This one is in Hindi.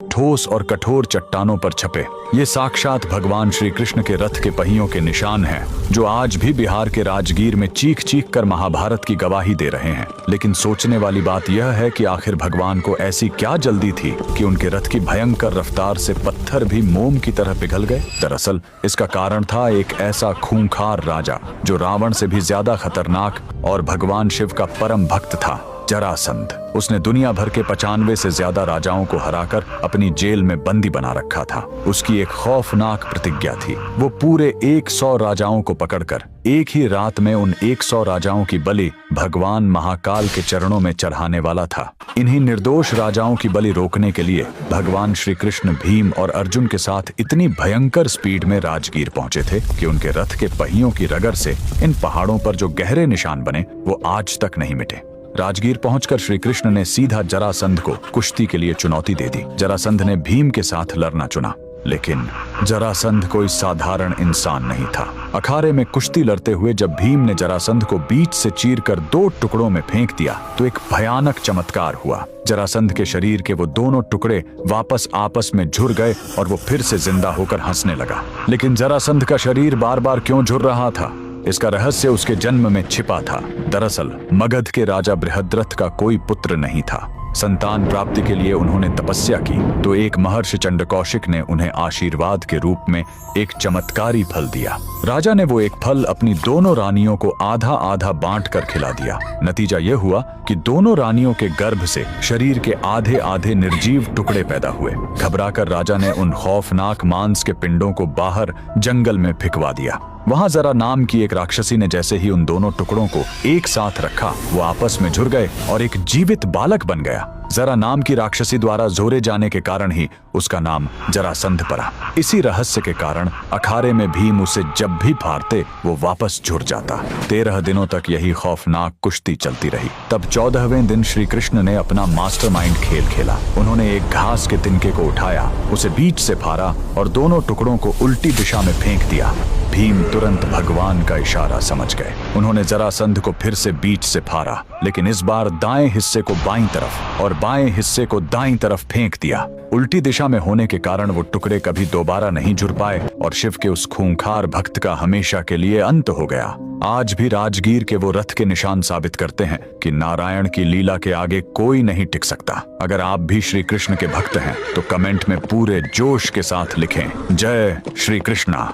ठोस और कठोर चट्टानों पर छपे। ये साक्षात भगवान श्री कृष्ण के रथ के पहियों के निशान हैं, जो आज भी बिहार के राजगीर में चीख चीख कर महाभारत की गवाही दे रहे हैं। लेकिन सोचने वाली बात यह है कि आखिर भगवान को ऐसी क्या जल्दी थी कि उनके रथ की भयंकर रफ्तार से पत्थर भी मोम की तरह पिघल गए। दरअसल इसका कारण था एक ऐसा खूंखार राजा जो रावण से भी ज्यादा खतरनाक और भगवान शिव का परम भक्त था, जरासंध। उसने दुनिया भर के 95 से ज्यादा राजाओं को हराकर अपनी जेल में बंदी बना रखा था। उसकी एक खौफनाक प्रतिज्ञा थी। वो पूरे 100 राजाओं को पकड़कर एक ही रात में उन 100 राजाओं की बलि भगवान महाकाल के चरणों में चढ़ाने वाला था। इन्हीं निर्दोष राजाओं की बलि रोकने के लिए भगवान श्री कृष्ण भीम और अर्जुन के साथ इतनी भयंकर स्पीड में राजगीर पहुंचे थे कि उनके रथ के पहियों की रगड़ से इन पहाड़ों पर जो गहरे निशान बने वो आज तक नहीं मिटे। राजगीर पहुंचकर श्री कृष्ण ने सीधा जरासंध को कुश्ती के लिए चुनौती दे दी। जरासंध ने भीम के साथ लड़ना चुना, लेकिन जरासंध कोई साधारण इंसान नहीं था। अखाड़े में कुश्ती लड़ते हुए जब भीम ने जरासंध को बीच से चीरकर 2 टुकड़ों में फेंक दिया तो एक भयानक चमत्कार हुआ। जरासंध के शरीर के वो दोनों टुकड़े वापस आपस में झुर गए और वो फिर से जिंदा होकर हंसने लगा। लेकिन जरासंध का शरीर बार बार क्यों झुर रहा था, इसका रहस्य उसके जन्म में छिपा था। दरअसल मगध के राजा बृहद्रथ का कोई पुत्र नहीं था। संतान प्राप्ति के लिए उन्होंने तपस्या की तो एक महर्षि चंडकौशिक ने उन्हें आशीर्वाद के रूप में एक चमत्कारी फल दिया। राजा ने वो एक फल अपनी दोनों रानियों को आधा आधा बांट कर खिला दिया। नतीजा यह हुआ कि दोनों रानियों के गर्भ से शरीर के आधे आधे निर्जीव टुकड़े पैदा हुए। घबराकर राजा ने उन खौफनाक मांस के पिंडों को बाहर जंगल में फेंकवा दिया। वहां जरा नाम की एक राक्षसी ने जैसे ही उन दोनों टुकड़ों को एक साथ रखा, वो आपस में झुर गए और एक जीवित बालक बन गया। जरा नाम की राक्षसी द्वारा जोरे जाने के कारण ही उसका नाम जरासंध पड़ा। इसी रहस्य के कारण अखाड़े में भीम उसे जब भी फाड़ते वो वापस झुर जाता। 13 दिनों तक यही खौफनाक कुश्ती चलती रही। तब 14वें दिन श्री कृष्ण ने अपना मास्टरमाइंड खेल खेला। उन्होंने एक घास के तिनके को उठाया, उसे बीच से फाड़ा और दोनों टुकड़ों को उल्टी दिशा में फेंक दिया। भीम तुरंत भगवान का इशारा समझ गए। उन्होंने जरासंध को फिर से बीच से फाड़ा, लेकिन इस बार दाएं हिस्से को बाईं तरफ और बाएं हिस्से को दाईं तरफ फेंक दिया। उल्टी दिशा में होने के कारण वो टुकड़े कभी दोबारा नहीं जुड़ पाए और शिव के उस खूंखार भक्त का हमेशा के लिए अंत हो गया। आज भी राजगीर के वो रथ के निशान साबित करते हैं कि नारायण की लीला के आगे कोई नहीं टिक सकता। अगर आप भी श्री कृष्ण के भक्त हैं तो कमेंट में पूरे जोश के साथ लिखें, जय श्री कृष्णा।